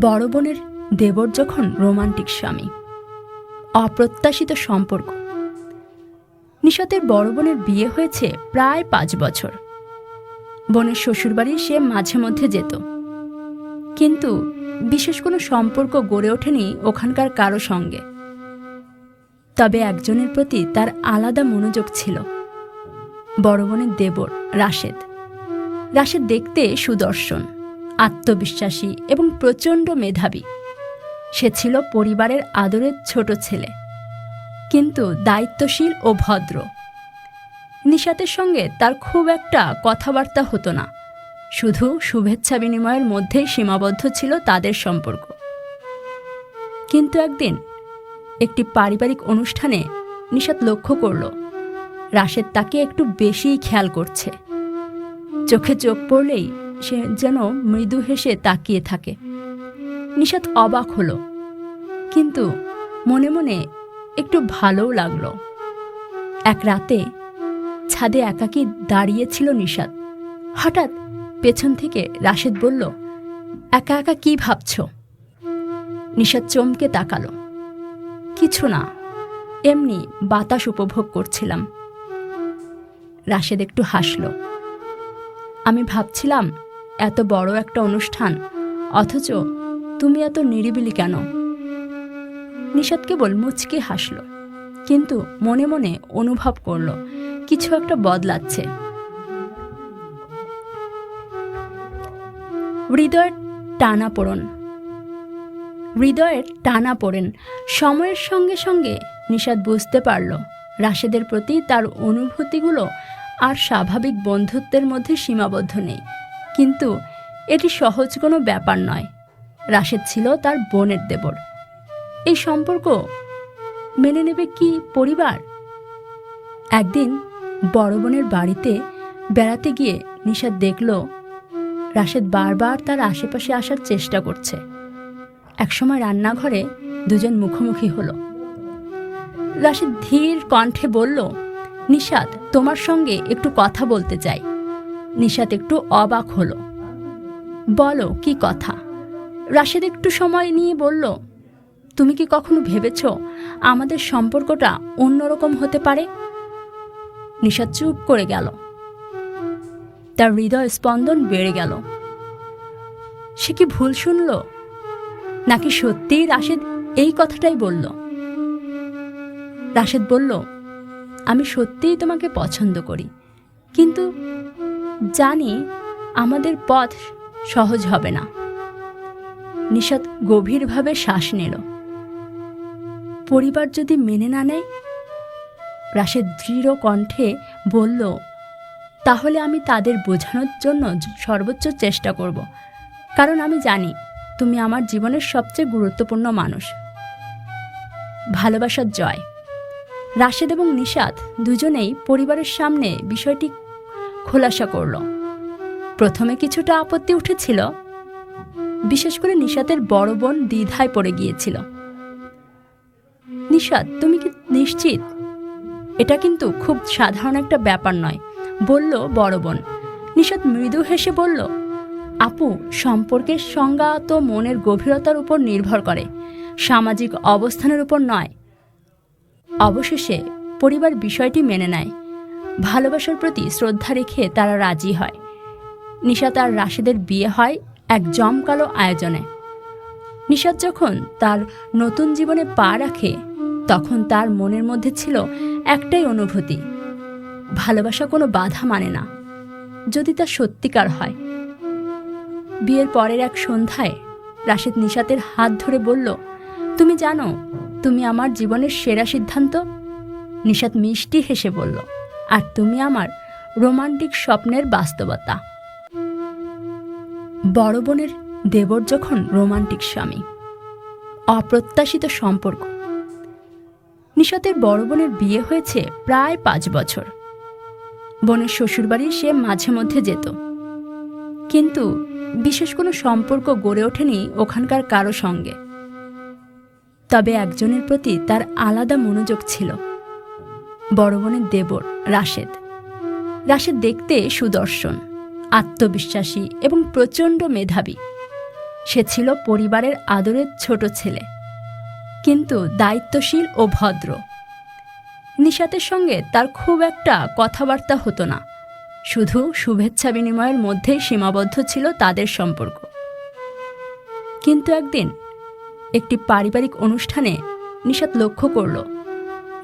বড় বোনের দেবর যখন রোমান্টিক স্বামী। অপ্রত্যাশিত সম্পর্ক। নিশাতের বড় বোনের বিয়ে হয়েছে প্রায় 5 বছর। বোনের শ্বশুরবাড়ি সে মাঝে মধ্যে যেত, কিন্তু বিশেষ কোনো সম্পর্ক গড়ে ওঠেনি ওখানকার কারো সঙ্গে। তবে একজনের প্রতি তার আলাদা মনোযোগ ছিল, বড় বোনের দেবর রাশেদ। রাশেদ দেখতে সুদর্শন, আত্মবিশ্বাসী এবং প্রচণ্ড মেধাবী। সে ছিল পরিবারের আদরের ছোট ছেলে, কিন্তু দায়িত্বশীল ও ভদ্র। নিশাতের সঙ্গে তার খুব একটা কথাবার্তা হতো না, শুধু শুভেচ্ছা বিনিময়ের মধ্যেই সীমাবদ্ধ ছিল তাদের সম্পর্ক। কিন্তু একদিন একটি পারিবারিক অনুষ্ঠানে নিশাত লক্ষ্য করল রাশেদ তাকে একটু বেশিই খেয়াল করছে। চোখে চোখ পড়লেই সে যেন মৃদু হেসে তাকিয়ে থাকে। নিশাত অবাক হলো, কিন্তু মনে মনে একটু ভালোও লাগলো। এক রাতে ছাদে একাকী দাঁড়িয়েছিল নিশাত। হঠাৎ পেছন থেকে রাশেদ বলল, একা একা কি ভাবছ? নিশাত চমকে তাকালো। কিছু না, এমনি বাতাস উপভোগ করছিলাম। রাশেদ একটু হাসল। আমি ভাবছিলাম, এত বড় একটা অনুষ্ঠান, অথচ তুমি এত নিরিবিলি কেন? নিশাত কেবল মুচকি হাসল, কিন্তু মনে মনে অনুভব করল কিছু একটা বদলাচ্ছে। হৃদয়ের টানাপোড়েন। সময়ের সঙ্গে সঙ্গে নিশাত বুঝতে পারল রাশেদের প্রতি তার অনুভূতিগুলো আর স্বাভাবিক বন্ধুত্বের মধ্যে সীমাবদ্ধ নেই। কিন্তু এটি সহজ কোনো ব্যাপার নয়। রাশেদ ছিল তার বোনের দেবর। এই সম্পর্ক মেনে নেবে কি পরিবার? একদিন বড় বোনের বাড়িতে বেড়াতে গিয়ে নিশাত দেখল রাশেদ বারবার তার আশেপাশে আসার চেষ্টা করছে। একসময় রান্নাঘরে দুজন মুখোমুখি হলো। রাশেদ ধীর কণ্ঠে বলল, নিশাত, তোমার সঙ্গে একটু কথা বলতে চাই। নিশাত একটু অবাক হলো। বলো, কি কথা? রাশেদ একটু সময় নিয়ে বলল, তুমি কি কখনো ভেবেছ আমাদের সম্পর্কটা অন্যরকম হতে পারে? নিশাত চুপ করে গেল। তার হৃদয় স্পন্দন বেড়ে গেল। সে কি ভুল শুনল, নাকি সত্যিই রাশেদ এই কথাটাই বলল? রাশেদ বলল, আমি সত্যিই তোমাকে পছন্দ করি, কিন্তু জানি আমাদের পথ সহজ হবে না। নিশাত গভীরভাবে শ্বাস নিল। পরিবার যদি মেনে না নেয়? রাশেদ দৃঢ় কণ্ঠে বলল, তাহলে আমি তাদের বোঝানোর জন্য সর্বোচ্চ চেষ্টা করব, কারণ আমি জানি তুমি আমার জীবনের সবচেয়ে গুরুত্বপূর্ণ মানুষ। ভালোবাসার জয়। রাশেদ এবং নিশাত দুজনেই পরিবারের সামনে বিষয়টি খোলাসা করল। প্রথমে কিছুটা আপত্তি উঠেছিল, বিশেষ করে নিশাতের বড় বোন দ্বিধায় পড়ে গিয়েছিল। নিশাত, তুমি কি নিশ্চিত? এটা কিন্তু খুব সাধারণ একটা ব্যাপার নয়, বলল বড় বোন। নিশাত মৃদু হেসে বলল, আপু, সম্পর্কের সংজ্ঞা তো মনের গভীরতার উপর নির্ভর করে, সামাজিক অবস্থানের উপর নয়। অবশেষে পরিবার বিষয়টি মেনে নেয়। ভালোবাসার প্রতি শ্রদ্ধা রেখে তারা রাজি হয়। নিশাত আর রাশেদের বিয়ে হয় এক জমকালো আয়োজনে। নিশাত যখন তার নতুন জীবনে পা রাখে, তখন তার মনের মধ্যে ছিল একটাই অনুভূতি, ভালোবাসা কোনো বাধা মানে না, যদি তা সত্যিকার হয়। বিয়ের পরের এক সন্ধ্যায় রাশেদ নিশাতের হাত ধরে বলল, তুমি জানো, তুমি আমার জীবনের সেরা সিদ্ধান্ত। নিশাত মিষ্টি হেসে বলল, আর তুমি আমার রোমান্টিক স্বপ্নের বাস্তবতা। বড় বোনের দেবর যখন রোমান্টিক স্বামী। অপ্রত্যাশিত সম্পর্ক। নিশাতের বড় বোনের বিয়ে হয়েছে প্রায় 5 বছর। বোনের শ্বশুরবাড়ি সে মাঝে মধ্যে যেত, কিন্তু বিশেষ কোনো সম্পর্ক গড়ে ওঠেনি ওখানকার কারো সঙ্গে। তবে একজনের প্রতি তার আলাদা মনোযোগ ছিল, বড় বোনের দেবর রাশেদ। রাশেদ দেখতে সুদর্শন, আত্মবিশ্বাসী এবং প্রচণ্ড মেধাবী। সে ছিল পরিবারের আদরের ছোট ছেলে, কিন্তু দায়িত্বশীল ও ভদ্র। নিশাতের সঙ্গে তার খুব একটা কথাবার্তা হতো না, শুধু শুভেচ্ছা বিনিময়ের মধ্যেই সীমাবদ্ধ ছিল তাদের সম্পর্ক। কিন্তু একদিন একটি পারিবারিক অনুষ্ঠানে নিশাত লক্ষ্য করল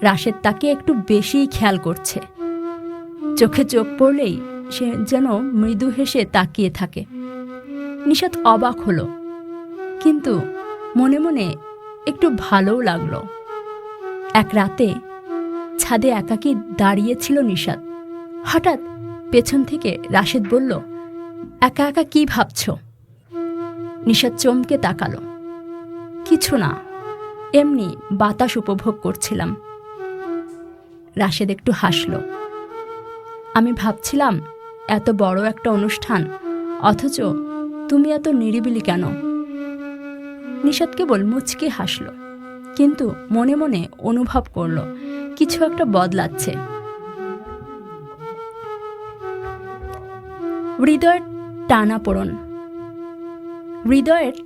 রাশেদ তাকে একটু বেশিই খেয়াল করছে। চোখে চোখ পড়লেই সে যেন মৃদু হেসে তাকিয়ে থাকে। নিশাত অবাক হলো, কিন্তু মনে মনে একটু ভালোও লাগলো। এক রাতে ছাদে একাকী দাঁড়িয়েছিল নিশাত। হঠাৎ পেছন থেকে রাশেদ বলল, একা একা কি ভাবছ? নিশাত চমকে তাকালো। কিছু না, এমনি বাতাস উপভোগ করছিলাম। রাশেদ একটু হাসল। আমি ভাবছিলাম, এত বড় একটা অনুষ্ঠান, অথচ তুমি এত নিরিবিলি কেন? নিশাত কেবল মুচকে হাসল, কিন্তু মনে মনে অনুভব করল কিছু একটা বদলাচ্ছে। হৃদয়ের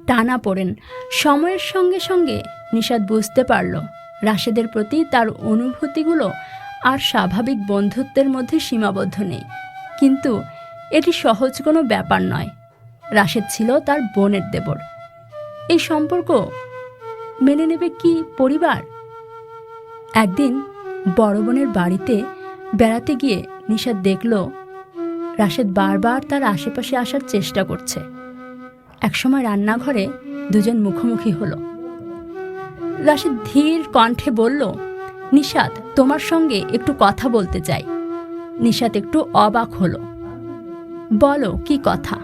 টানাপোড়েন। সময়ের সঙ্গে সঙ্গে নিশাত বুঝতে পারল রাশেদের প্রতি তার অনুভূতিগুলো আর স্বাভাবিক বন্ধুত্বের মধ্যে সীমাবদ্ধ নেই। কিন্তু এটি সহজ কোনো ব্যাপার নয়। রাশেদ ছিল তার বোনের দেবর। এই সম্পর্ক মেনে নেবে কি পরিবার? একদিন বড় বোনের বাড়িতে বেড়াতে গিয়ে নিশাত দেখল রাশেদ বারবার তার আশেপাশে আসার চেষ্টা করছে। একসময় রান্নাঘরে দুজন মুখোমুখি হলো। রাশেদ ধীর কণ্ঠে বলল, নিশাত, তোমার সঙ্গে একটু কথা বলতে চাই। নিশাত একটু অবাক হলো। বলো, কি কথা?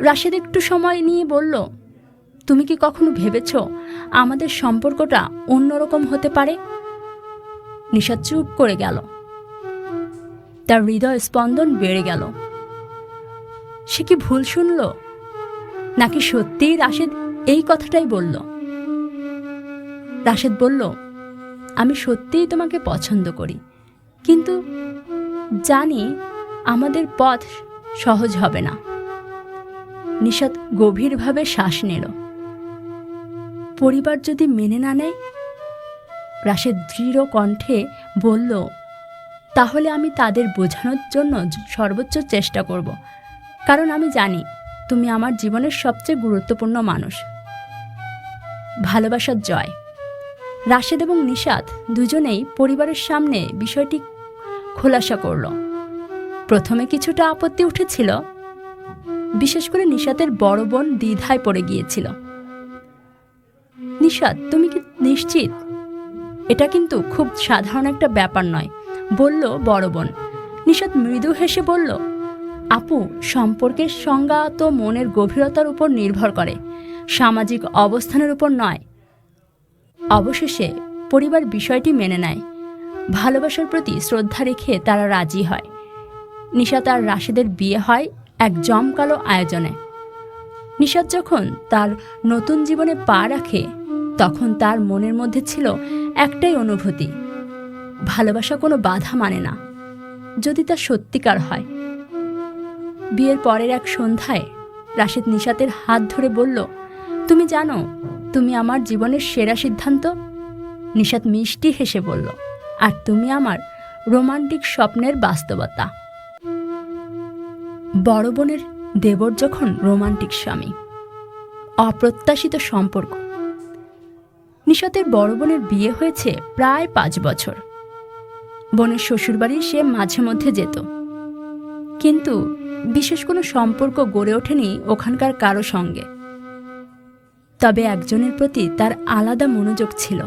রাশেদ একটু সময় নিয়ে বলল, তুমি কি কখনো ভেবেছ আমাদের সম্পর্কটা অন্যরকম হতে পারে? নিশাত চুপ করে গেল। তার হৃদয় স্পন্দন বেড়ে গেল। সে কি ভুল শুনল, নাকি সত্যিই রাশেদ এই কথাটাই বলল? রাশেদ বলল, আমি সত্যিই তোমাকে পছন্দ করি, কিন্তু জানি আমাদের পথ সহজ হবে না। নিশাত গভীরভাবে শ্বাস নিল। পরিবার যদি মেনে না নেয়? রাশেদ দৃঢ় কণ্ঠে বলল, তাহলে আমি তাদের বোঝানোর জন্য সর্বোচ্চ চেষ্টা করব, কারণ আমি জানি তুমি আমার জীবনের সবচেয়ে গুরুত্বপূর্ণ মানুষ। ভালোবাসার জয়। রাশেদ এবং নিশাত দুজনেই পরিবারের সামনে বিষয়টি খোলাসা করল। প্রথমে কিছুটা আপত্তি উঠেছিল, বিশেষ করে নিশাতের বড় বোন দ্বিধায় পড়ে গিয়েছিল। নিশাত, তুমি কি নিশ্চিত? এটা কিন্তু খুব সাধারণ একটা ব্যাপার নয়, বলল বড় বোন। নিশাত মৃদু হেসে বলল, আপু, সম্পর্কের সংজ্ঞা তো মনের গভীরতার উপর নির্ভর করে, সামাজিক অবস্থানের উপর নয়। অবশেষে পরিবার বিষয়টি মেনে নেয়। ভালোবাসার প্রতি শ্রদ্ধা রেখে তারা রাজি হয়। নিশাত আর রাশেদের বিয়ে হয় এক জমকালো আয়োজনে। নিশাত যখন তার নতুন জীবনে পা রাখে, তখন তার মনের মধ্যে ছিল একটাই অনুভূতি, ভালোবাসা কোনো বাধা মানে না, যদি তা সত্যিকার হয়। বিয়ের পরের এক সন্ধ্যায় রাশেদ নিশাতের হাত ধরে বলল, তুমি জানো, তুমি আমার জীবনের সেরা সিদ্ধান্ত। নিশাত মিষ্টি হেসে বলল, আর তুমি আমার রোমান্টিক স্বপ্নের বাস্তবতা। বড় বোনের দেবর যখন রোমান্টিক স্বামী। অপ্রত্যাশিত সম্পর্ক। নিশাতের বড় বোনের বিয়ে হয়েছে প্রায় 5 বছর। বোনের শ্বশুরবাড়ি সে মাঝে মধ্যে যেত, কিন্তু বিশেষ কোনো সম্পর্ক গড়ে ওঠেনি ওখানকার কারো সঙ্গে। তবে একজনের প্রতি তার আলাদা মনোযোগ ছিল,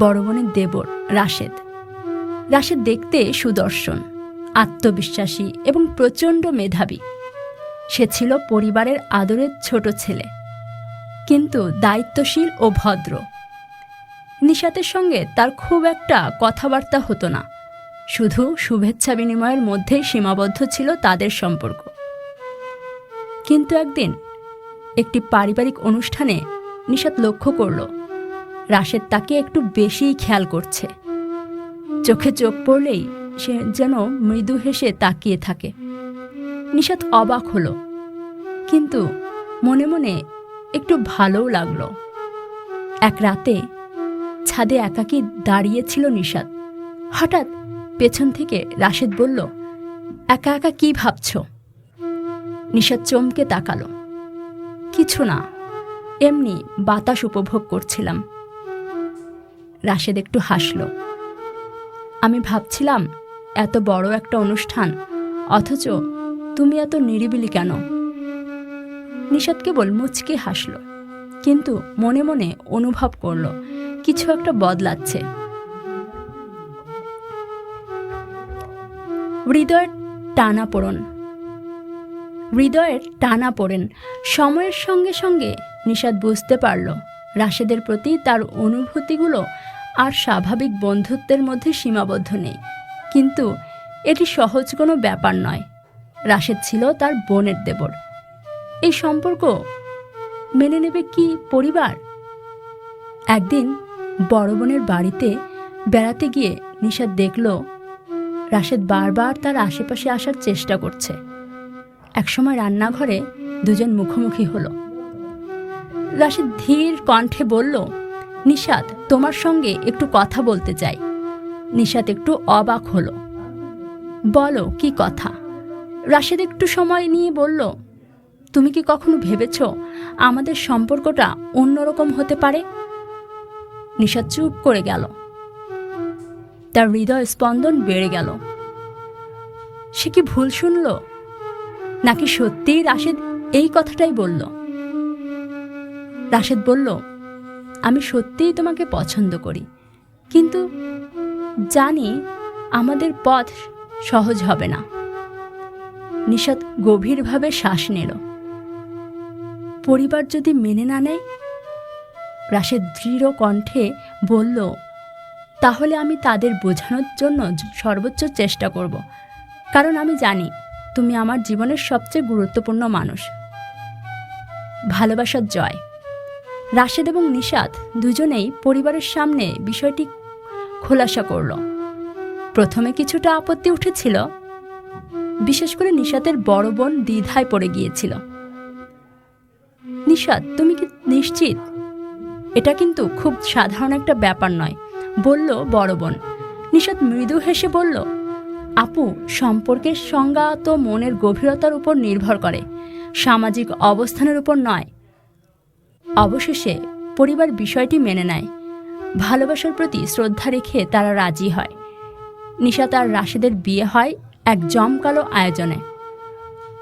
বড় বোনের দেবর রাশেদ। রাশেদ দেখতে সুদর্শন, আত্মবিশ্বাসী এবং প্রচণ্ড মেধাবী। সে ছিল পরিবারের আদরের ছোট ছেলে, কিন্তু দায়িত্বশীল ও ভদ্র। নিশাতের সঙ্গে তার খুব একটা কথাবার্তা হতো না, শুধু শুভেচ্ছা বিনিময়ের মধ্যেই সীমাবদ্ধ ছিল তাদের সম্পর্ক। কিন্তু একদিন একটি পারিবারিক অনুষ্ঠানে নিশাত লক্ষ্য করল রাশেদ তাকে একটু বেশিই খেয়াল করছে। চোখে চোখ পড়লেই সে যেন মৃদু হেসে তাকিয়ে থাকে। নিশাত অবাক হলো, কিন্তু মনে মনে একটু ভালোও লাগলো। এক রাতে ছাদে একাকী দাঁড়িয়েছিল নিশাত। হঠাৎ পেছন থেকে রাশেদ বলল, একা একা কি ভাবছ? নিশাত চমকে তাকালো। কিছু না, এমনি বাতাস উপভোগ করছিলাম। রাশেদ একটু হাসল। আমি ভাবছিলাম, এত বড় একটা অনুষ্ঠান, অথচ তুমি এত নিরিবিলি কেন? নিশাত কেবল মুচকি হাসল, কিন্তু মনে মনে অনুভব করল কিছু একটা বদলাচ্ছে। হৃদয়ের টানাপোড়েন। সময়ের সঙ্গে সঙ্গে নিশাত বুঝতে পারল রাশেদের প্রতি তার অনুভূতিগুলো আর স্বাভাবিক বন্ধুত্বের মধ্যে সীমাবদ্ধ নেই। কিন্তু এটি সহজ কোনো ব্যাপার নয়। রাশেদ ছিল তার বোনের দেবর। এই সম্পর্ক মেনে নেবে কি পরিবার? একদিন বড় বোনের বাড়িতে বেড়াতে গিয়ে নিশাত দেখল রাশেদ বারবার তার আশেপাশে আসার চেষ্টা করছে। একসময় রান্নাঘরে দুজন মুখোমুখি হলো। রাশেদ ধীর কণ্ঠে বলল, নিশাত, তোমার সঙ্গে একটু কথা বলতে চাই। নিশাত একটু অবাক হলো। বলো, কি কথা? রাশেদ একটু সময় নিয়ে বলল, তুমি কি কখনো ভেবেছ আমাদের সম্পর্কটা অন্যরকম হতে পারে? নিশাত চুপ করে গেল। তার হৃদয় স্পন্দন বেড়ে গেল। সে কি ভুল শুনল, নাকি সত্যিই রাশেদ এই কথাটাই বলল? রাশেদ বলল, আমি সত্যিই তোমাকে পছন্দ করি, কিন্তু জানি আমাদের পথ সহজ হবে না। নিশাত গভীরভাবে শ্বাস নিল। পরিবার যদি মেনে না নেয়? রাশেদ দৃঢ় কণ্ঠে বলল, তাহলে আমি তাদের বোঝানোর জন্য সর্বোচ্চ চেষ্টা করব, কারণ আমি জানি তুমি আমার জীবনের সবচেয়ে গুরুত্বপূর্ণ মানুষ। ভালোবাসার জয়। রাশেদ এবং নিশাত দুজনেই পরিবারের সামনে বিষয়টি খোলাসা করল। প্রথমে কিছুটা আপত্তি উঠেছিল, বিশেষ করে নিশাতের বড় বোন দ্বিধায় পড়ে গিয়েছিল। নিশাত, তুমি কি নিশ্চিত? এটা কিন্তু খুব সাধারণ একটা ব্যাপার নয়, বলল বড় বোন। নিশাত মৃদু হেসে বলল, আপু, সম্পর্কের সংজ্ঞা তো মনের গভীরতার উপর নির্ভর করে, সামাজিক অবস্থানের উপর নয়। অবশেষে পরিবার বিষয়টি মেনে নেয়। ভালোবাসার প্রতি শ্রদ্ধা রেখে তারা রাজি হয়। নিশাত আর রাশেদের বিয়ে হয় এক জমকালো আয়োজনে।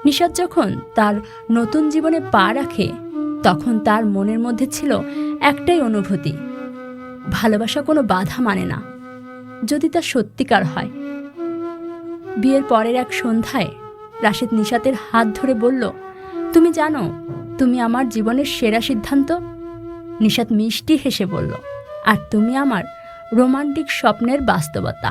নিশাত যখন তার নতুন জীবনে পা রাখে, তখন তার মনের মধ্যে ছিল একটাই অনুভূতি, ভালোবাসা কোনো বাধা মানে না, যদি তা সত্যিকার হয়। বিয়ের পরের এক সন্ধ্যায় রাশেদ নিশাতের হাত ধরে বলল, তুমি জানো, তুমি আমার জীবনের সেরা সিদ্ধান্ত। নিশাত মিষ্টি হেসে বলল, আর তুমি আমার রোমান্টিক স্বপ্নের বাস্তবতা।